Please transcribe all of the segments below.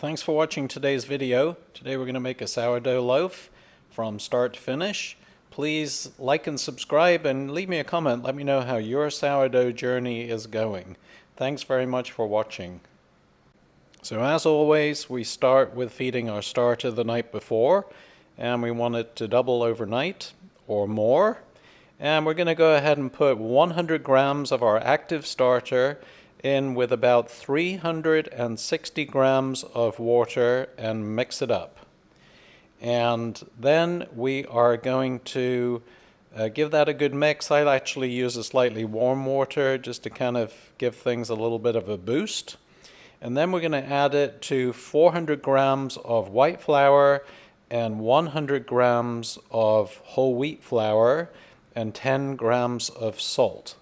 Thanks for watching today's video. Today we're going to make a sourdough loaf from start to finish. Please like and subscribe and leave me a comment. Let me know how your sourdough journey is going. Thanks very much for watching. So as always, we start with feeding our starter the night before, and we want it to double overnight or more. And we're going to go ahead and put 100 grams of our active starter in with about 360 grams of water and mix it up. And then we are going to give that a good mix. I actually use a slightly warm water just to kind of give things a little bit of a boost. And then we're going to add it to 400 grams of white flour and 100 grams of whole wheat flour and 10 grams of salt.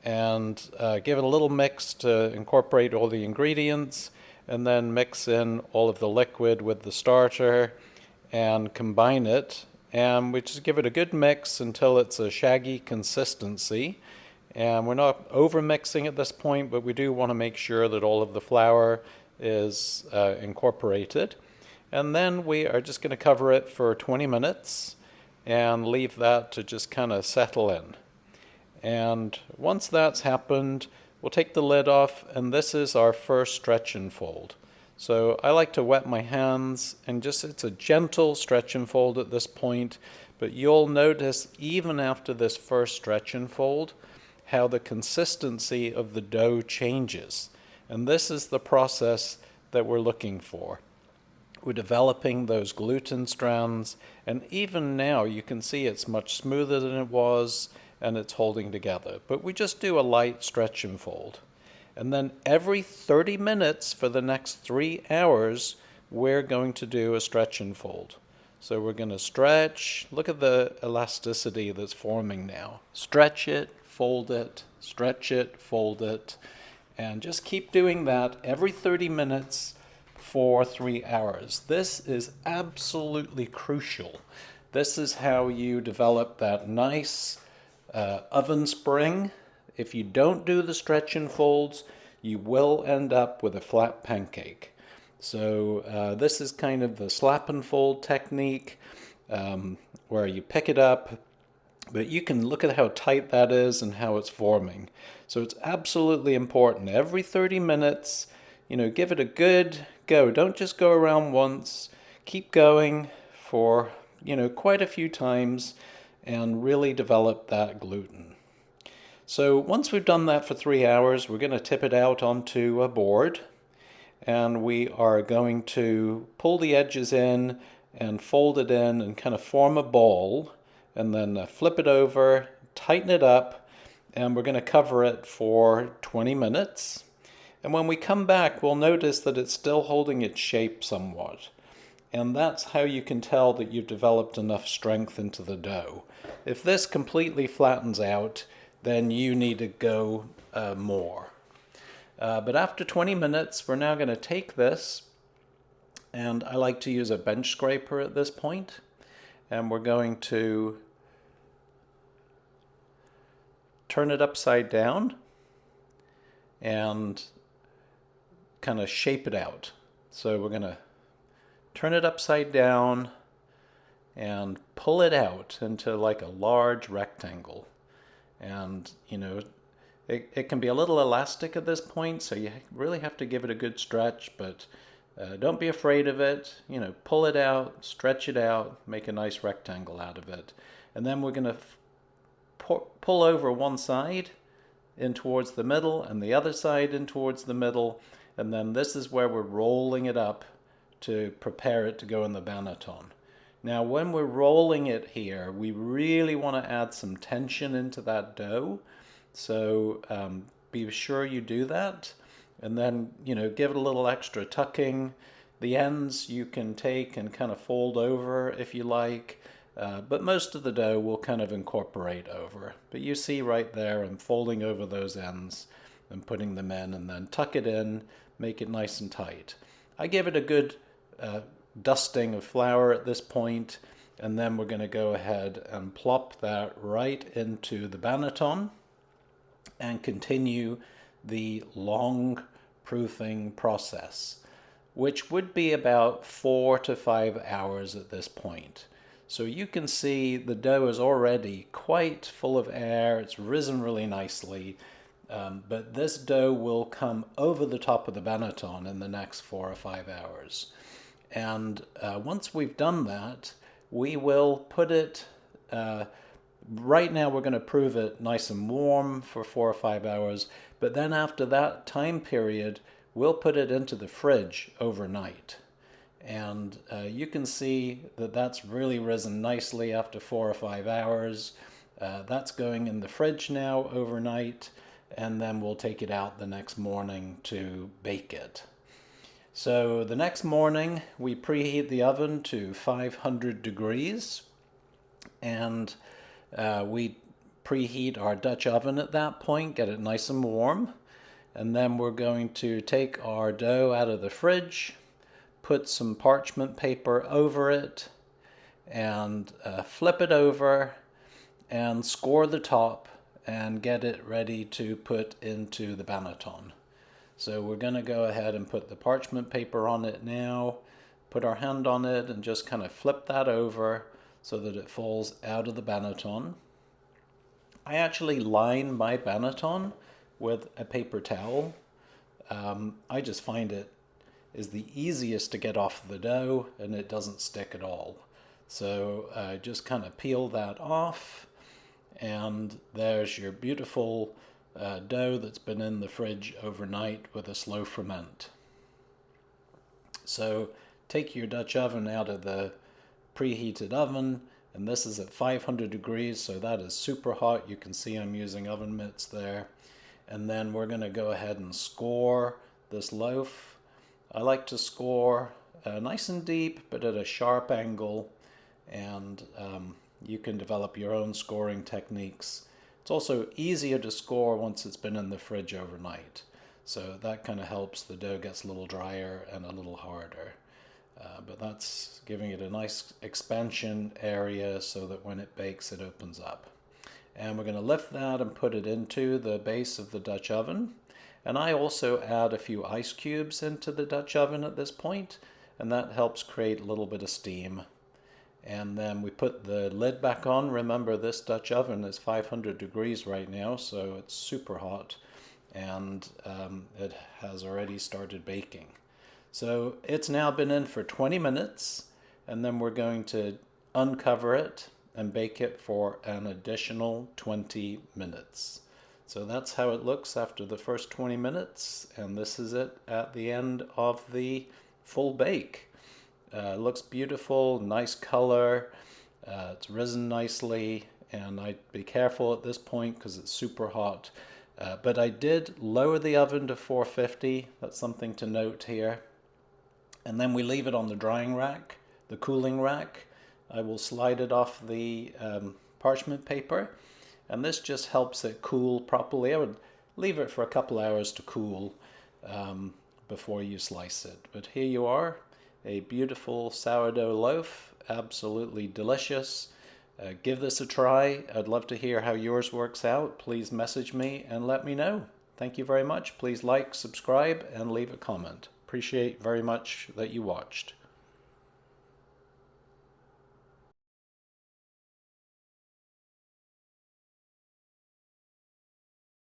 And give it a little mix to incorporate all the ingredients, and then mix in all of the liquid with the starter and combine it. And we just give it a good mix until it's a shaggy consistency. And we're not over mixing at this point, but we do want to make sure that all of the flour is incorporated. And then we are just going to cover it for 20 minutes and leave that to just kind of settle in. And once that's happened, we'll take the lid off, and this is our first stretch and fold. So I like to wet my hands, and it's a gentle stretch and fold at this point, but you'll notice even after this first stretch and fold how the consistency of the dough changes. And this is the process that we're looking for. We're developing those gluten strands, and even now you can see it's much smoother than it was, and it's holding together. But we just do a light stretch and fold. And then every 30 minutes for the next 3 hours, we're going to do a stretch and fold. So we're going to stretch. Look at the elasticity that's forming now. Stretch it, fold it, stretch it, fold it, and just keep doing that every 30 minutes for 3 hours. This is absolutely crucial. This is how you develop that nice oven spring. If you don't do the stretch and folds, you will end up with a flat pancake. So this is kind of the slap and fold technique, where you pick it up, but you can look at how tight that is and how it's forming. So it's absolutely important. Every 30 minutes, give it a good go. Don't just go around once. Keep going for, quite a few times, and really develop that gluten. So once we've done that for 3 hours, we're going to tip it out onto a board, and we are going to pull the edges in and fold it in and kind of form a ball, and then flip it over, tighten it up, and we're going to cover it for 20 minutes. And when we come back, we'll notice that it's still holding its shape somewhat. And that's how you can tell that you've developed enough strength into the dough. If this completely flattens out, then you need to go more. But after 20 minutes, we're now going to take this, and I like to use a bench scraper at this point, and we're going to turn it upside down and kind of shape it out. So we're going to turn it upside down and pull it out into like a large rectangle. And, it can be a little elastic at this point, so you really have to give it a good stretch, but don't be afraid of it. Pull it out, stretch it out, make a nice rectangle out of it. And then we're going to pull over one side in towards the middle and the other side in towards the middle. And then this is where we're rolling it up to prepare it to go in the banneton. Now when we're rolling it here, we really want to add some tension into that dough. So be sure you do that. And then, give it a little extra tucking. The ends you can take and kind of fold over if you like. But most of the dough will kind of incorporate over. But you see right there, I'm folding over those ends and putting them in, and then tuck it in, make it nice and tight. I give it a good dusting of flour at this point, and then we're going to go ahead and plop that right into the banneton and continue the long proofing process. which would be about 4 to 5 hours at this point. So you can see the dough is already quite full of air. It's risen really nicely. But this dough will come over the top of the banneton in the next 4 or 5 hours. And once we've done that, we will put it, right now we're going to prove it nice and warm for 4 or 5 hours, but then after that time period, we'll put it into the fridge overnight. And you can see that that's really risen nicely after 4 or 5 hours. That's going in the fridge now overnight, and then we'll take it out the next morning to bake it. So the next morning we preheat the oven to 500 degrees, and we preheat our Dutch oven at that point, get it nice and warm, and then we're going to take our dough out of the fridge, put some parchment paper over it, and flip it over and score the top and get it ready to put into the banneton. So we're going to go ahead and put the parchment paper on it now, put our hand on it and just kind of flip that over so that it falls out of the banneton. I actually line my banneton with a paper towel. I just find it is the easiest to get off the dough and it doesn't stick at all. So just kind of peel that off, and there's your beautiful dough that's been in the fridge overnight with a slow ferment. So take your Dutch oven out of the preheated oven, and this is at 500 degrees, so that is super hot. You can see I'm using oven mitts there. And then we're going to go ahead and score this loaf. I like to score nice and deep, but at a sharp angle, and you can develop your own scoring techniques. It's also easier to score once it's been in the fridge overnight. So that kind of helps. The dough gets a little drier and a little harder. But that's giving it a nice expansion area so that when it bakes it opens up. And we're going to lift that and put it into the base of the Dutch oven. And I also add a few ice cubes into the Dutch oven at this point, and that helps create a little bit of steam. And then we put the lid back on. Remember, this Dutch oven is 500 degrees right now, so it's super hot, and it has already started baking. So it's now been in for 20 minutes, and then we're going to uncover it and bake it for an additional 20 minutes. So that's how it looks after the first 20 minutes, and this is it at the end of the full bake. It looks beautiful, nice color, it's risen nicely, and I'd be careful at this point because it's super hot. But I did lower the oven to 450, that's something to note here. And then we leave it on the drying rack, the cooling rack. I will slide it off the parchment paper, and this just helps it cool properly. I would leave it for a couple hours to cool before you slice it. But here you are, a beautiful sourdough loaf, absolutely delicious. Give this a try. I'd love to hear how yours works out. Please message me and let me know. Thank you very much. Please like, subscribe, and leave a comment. Appreciate very much that you watched.